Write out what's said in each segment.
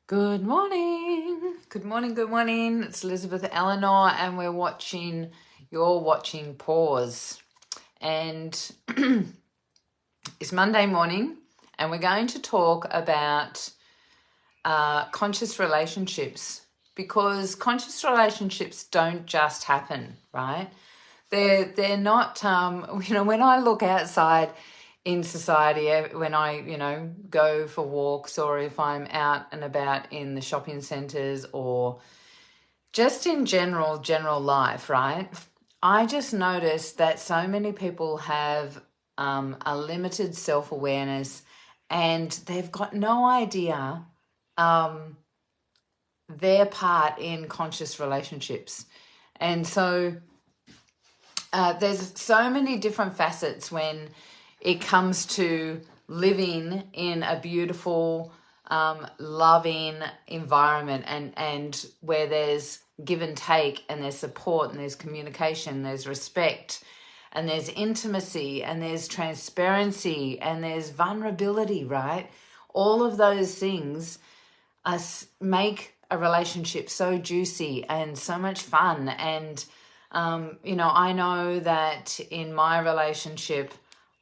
Good morning. Good morning. Good morning. It's Elizabeth Elenor, and you're watching Pause. And it's Monday morning, and we're going to talk about conscious relationships, because conscious relationships don't just happen, right? They're not, when I look outside in society, when I, go for walks, or if I'm out and about in the shopping centres, or just in general life, right? I just noticed that so many people have a limited self-awareness, and they've got no idea their part in conscious relationships. And so there's so many different facets when it comes to living in a beautiful, loving environment, and where there's give and take, and there's support, and there's communication, there's respect, and there's intimacy, and there's transparency, and there's vulnerability, right? All of those things make a relationship so juicy and so much fun. And I know that in my relationship,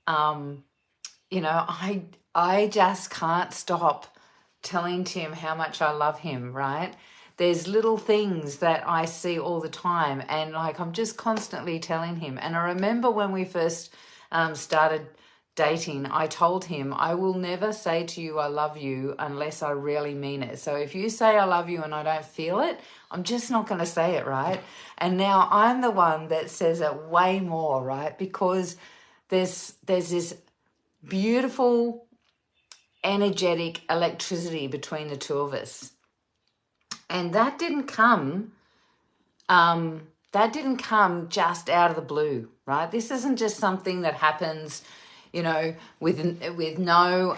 I just can't stop telling Tim how much I love him, right? There's little things that I see all the time, and I'm just constantly telling him. And I remember when we first started dating, I told him, I will never say to you I love you unless I really mean it. So if you say I love you and I don't feel it, I'm just not going to say it, right? And now I'm the one that says it way more, right? Because there's this beautiful energetic electricity between the two of us. And that didn't come just out of the blue, right? This isn't just something that happens, with no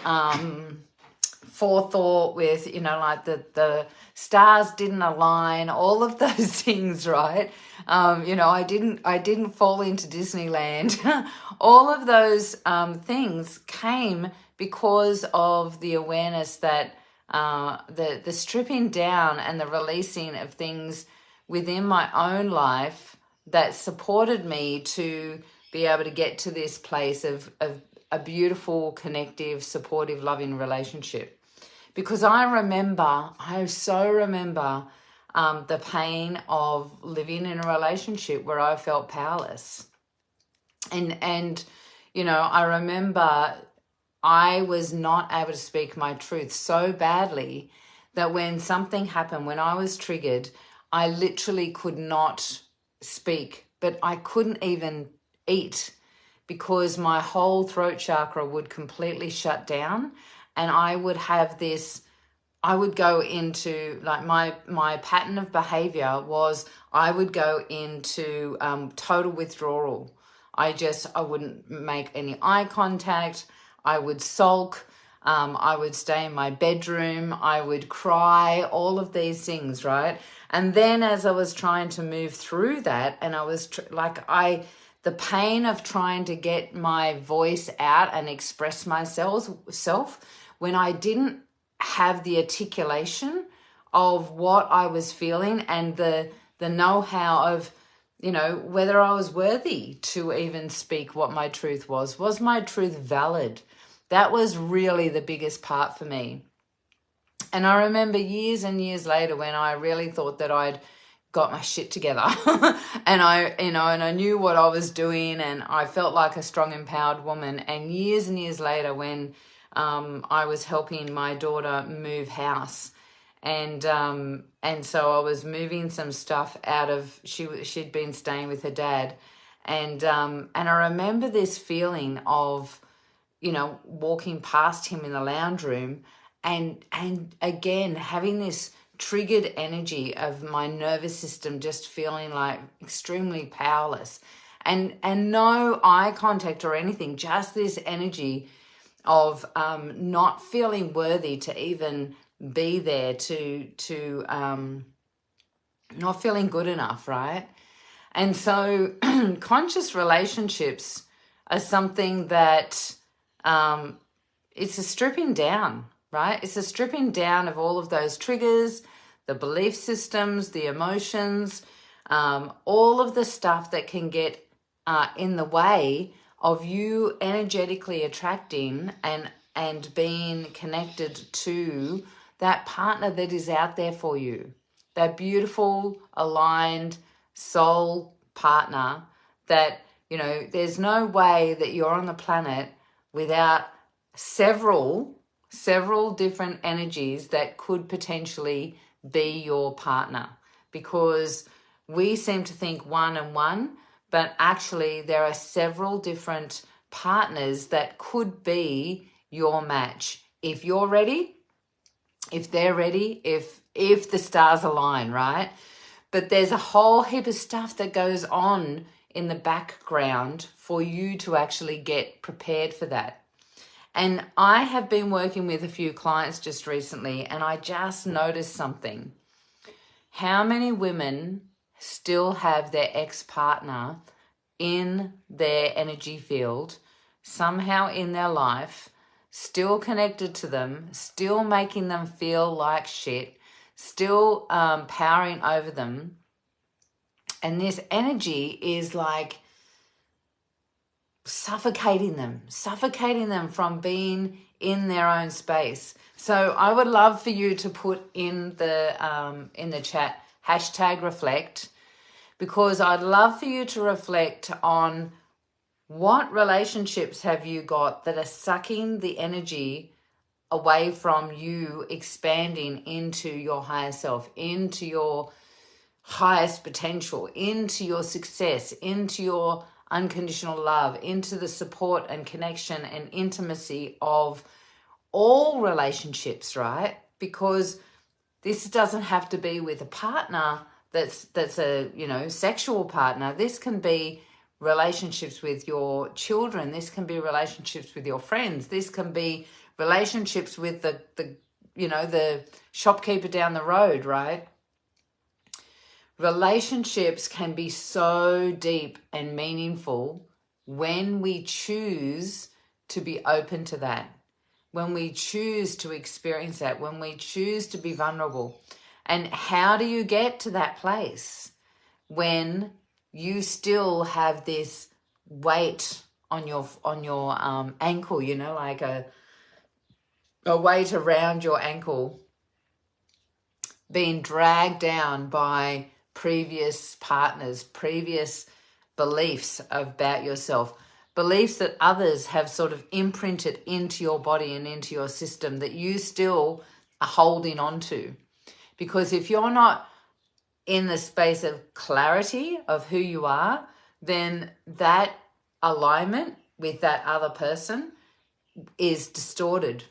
forethought, with, the stars didn't align, all of those things, right? I didn't fall into Disneyland. All of those things came because of the awareness that the stripping down and the releasing of things within my own life that supported me to be able to get to this place of a beautiful, connective, supportive, loving relationship. Because I so remember the pain of living in a relationship where I felt powerless. And I remember I was not able to speak my truth so badly that when something happened, when I was triggered, I literally could not speak, but I couldn't even eat, because my whole throat chakra would completely shut down, and I would go into, my pattern of behavior was I would go into total withdrawal. I wouldn't make any eye contact. I would sulk. I would stay in my bedroom. I would cry, all of these things, right? And then as I was trying to move through that, and I was the pain of trying to get my voice out and express myself, when I didn't have the articulation of what I was feeling, and the know-how of, whether I was worthy to even speak what my truth was. Was my truth valid? That was really the biggest part for me. And I remember years and years later, when I really thought that I'd got my shit together and I knew what I was doing, and I felt like a strong, empowered woman. And years later, when I was helping my daughter move house, and so I was moving some stuff out of, she'd been staying with her dad, and I remember this feeling of, walking past him in the lounge room, and again having this triggered energy of my nervous system just feeling like extremely powerless, and no eye contact or anything, just this energy of not feeling worthy to even be there, to not feeling good enough, right? And so conscious relationships are something that it's a stripping down, right? It's a stripping down of all of those triggers, the belief systems, the emotions, all of the stuff that can get in the way of you energetically attracting and being connected to that partner that is out there for you, that beautiful, aligned soul partner that, you know, there's no way that you're on the planet without several different energies that could potentially be your partner, because we seem to think one and one, but actually there are several different partners that could be your match if you're ready, if they're ready, if the stars align, right? But there's a whole heap of stuff that goes on in the background for you to actually get prepared for that. And I have been working with a few clients just recently, and I just noticed something. How many women still have their ex-partner in their energy field, somehow in their life, still connected to them, still making them feel like shit, still powering over them. And this energy is like suffocating them from being in their own space. So I would love for you to put in the chat #reflect, because I'd love for you to reflect on what relationships have you got that are sucking the energy away from you expanding into your higher self, into your highest potential, into your success, into your unconditional love, into the support and connection and intimacy of all relationships, right? Because this doesn't have to be with a partner that's a, you know, sexual partner. This can be relationships with your children. This can be relationships with your friends. This can be relationships with the you know, the shopkeeper down the road, right? Relationships can be so deep and meaningful when we choose to be open to that, when we choose to experience that, when we choose to be vulnerable. And how do you get to that place when you still have this weight on your ankle, you know, like a weight around your ankle, being dragged down by previous partners, previous beliefs about yourself, beliefs that others have sort of imprinted into your body and into your system that you still are holding on to. Because if you're not in the space of clarity of who you are, then that alignment with that other person is distorted.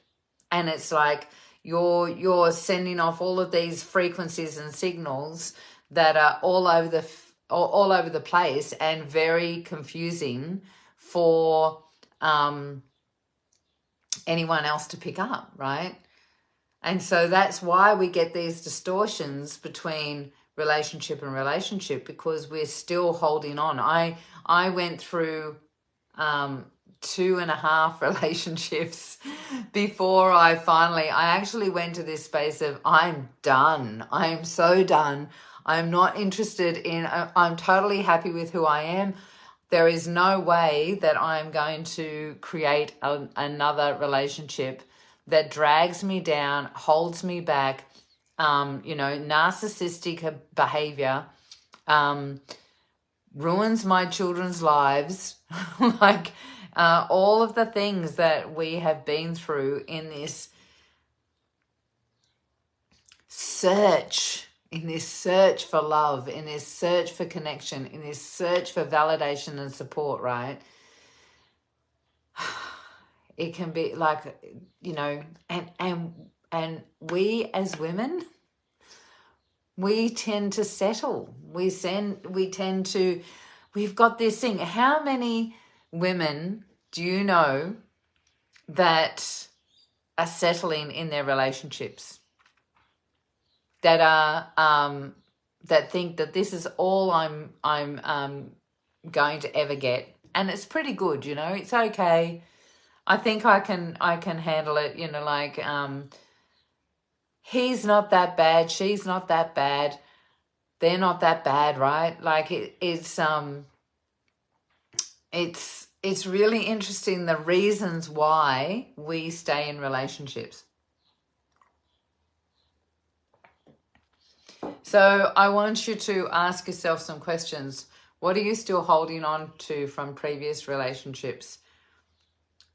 And it's like you're sending off all of these frequencies and signals that are all over the place and very confusing for anyone else to pick up, right? And so that's why we get these distortions between relationship and relationship, because we're still holding on. I went through 2.5 relationships before I actually went to this space of I'm done. I am so done. I'm not interested in, I'm totally happy with who I am. There is no way that I'm going to create another relationship that drags me down, holds me back, you know, narcissistic behavior, ruins my children's lives, like all of the things that we have been through in this search for love, in this search for connection, in this search for validation and support, right? It can be like, you know, and we as women, we tend to settle. We've got this thing. How many women do you know that are settling in their relationships, that are that think that this is all I'm going to ever get, and it's pretty good, you know, it's okay. I think I can handle it, you know, like he's not that bad, she's not that bad, they're not that bad, right? Like it's really interesting the reasons why we stay in relationships. So I want you to ask yourself some questions. What are you still holding on to from previous relationships?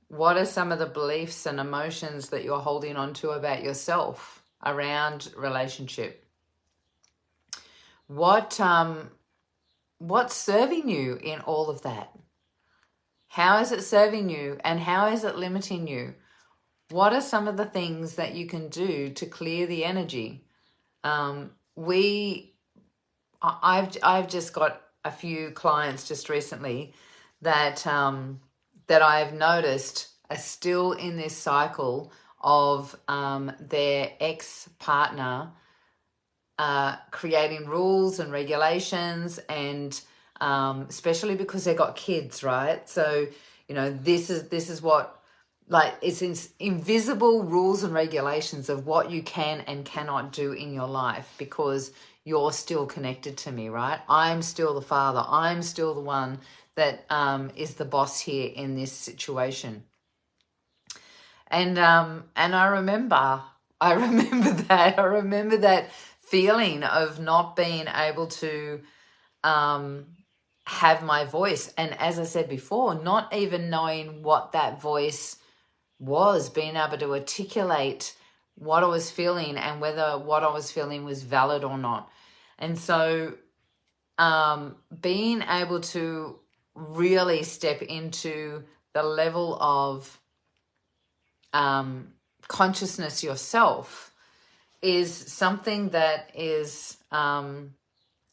What are some of the beliefs and emotions that you're holding on to about yourself around relationship? What's serving you in all of that? How is it serving you and how is it limiting you? What are some of the things that you can do to clear the energy? I've just got a few clients just recently that that I've noticed are still in this cycle of their ex-partner creating rules and regulations, and especially because they got kids, right? So, you know, this is what, like, it's invisible rules and regulations of what you can and cannot do in your life because you're still connected to me, right? I'm still the father. I'm still the one that is the boss here in this situation. And I remember that. I remember that feeling of not being able to have my voice. And as I said before, not even knowing what that voice was, being able to articulate what I was feeling and whether what I was feeling was valid or not. And so being able to really step into the level of consciousness yourself is something that is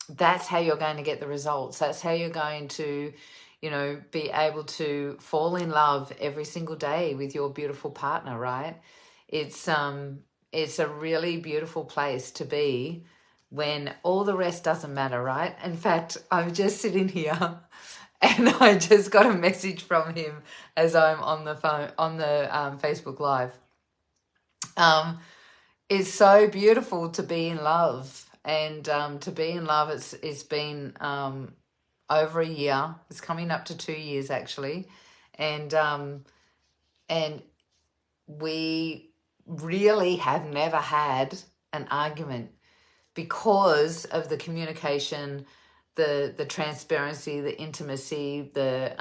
that's how you're going to get the results. That's how you're going to, you know, be able to fall in love every single day with your beautiful partner, right? It's a really beautiful place to be when all the rest doesn't matter, right? In fact, I'm just sitting here and I just got a message from him as I'm on the phone, on the Facebook Live. It's so beautiful to be in love, and to be in love, it's been over a year. It's coming up to 2 years actually, and we really have never had an argument because of the communication, the transparency, the intimacy, the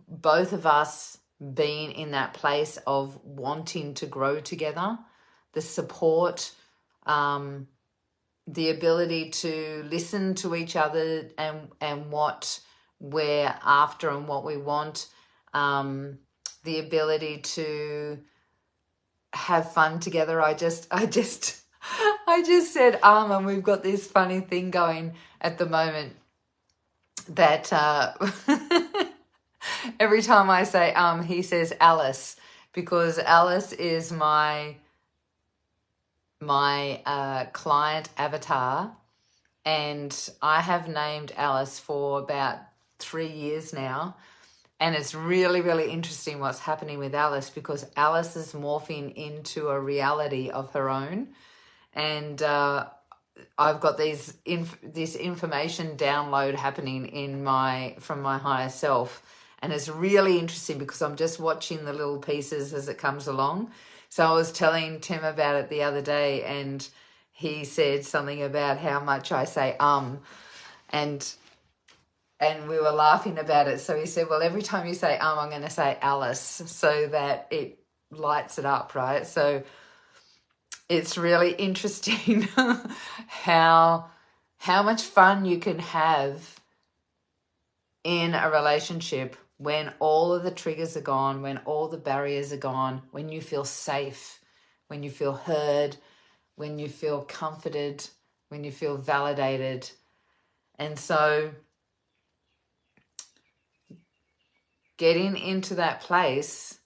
both of us being in that place of wanting to grow together, the support, the ability to listen to each other and what we're after and what we want, the ability to have fun together. I just said and we've got this funny thing going at the moment that every time I say he says Alice, because Alice is my client avatar, and I have named Alice for about 3 years now. And it's really, really interesting what's happening with Alice, because Alice is morphing into a reality of her own. And I've got this information download happening from my higher self. And it's really interesting because I'm just watching the little pieces as it comes along. So I was telling Tim about it the other day, and he said something about how much I say and we were laughing about it. So he said, well, every time you say I'm going to say Alice so that it lights it up, right? So it's really interesting how much fun you can have in a relationship when all of the triggers are gone, when all the barriers are gone, when you feel safe, when you feel heard, when you feel comforted, when you feel validated. And so getting into that place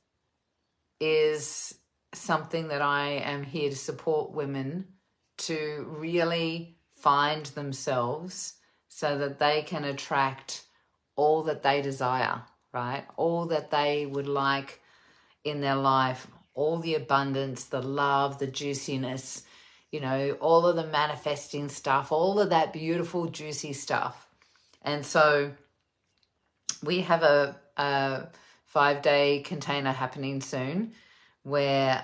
is something that I am here to support women to really find themselves so that they can attract all that they desire, right? All that they would like in their life, all the abundance, the love, the juiciness, you know, all of the manifesting stuff, all of that beautiful, juicy stuff. And so we have a 5-day container happening soon where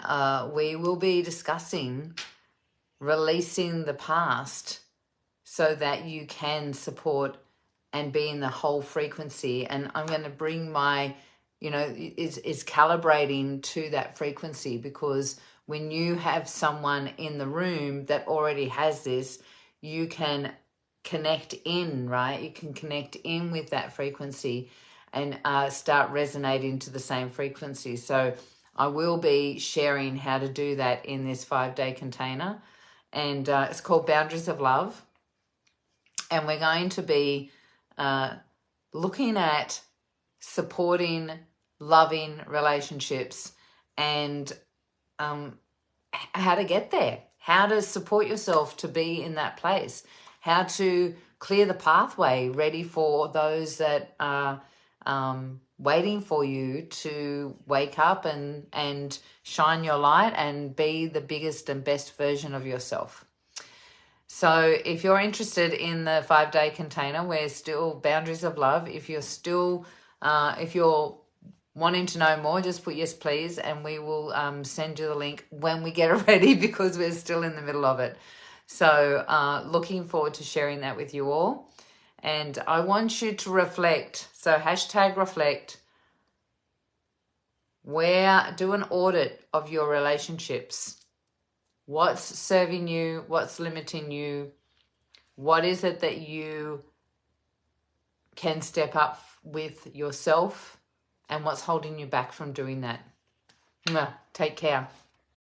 we will be discussing releasing the past so that you can support and be in the whole frequency. And I'm going to bring my, you know, is calibrating to that frequency, because when you have someone in the room that already has this, you can connect in, right? You can connect in with that frequency and start resonating to the same frequency. So I will be sharing how to do that in this 5-day container. And it's called Boundaries of Love. And we're going to be looking at supporting, loving relationships and how to get there, how to support yourself to be in that place, how to clear the pathway ready for those that are waiting for you to wake up and shine your light and be the biggest and best version of yourself. So if you're interested in the 5-day container, we're still Boundaries of Love. If you're still, if you're wanting to know more, just put yes, please, and we will send you the link when we get it ready, because we're still in the middle of it. So looking forward to sharing that with you all. And I want you to reflect. So #reflect. Do an audit of your relationships. What's serving you? What's limiting you? What is it that you can step up with yourself? And what's holding you back from doing that? Take care.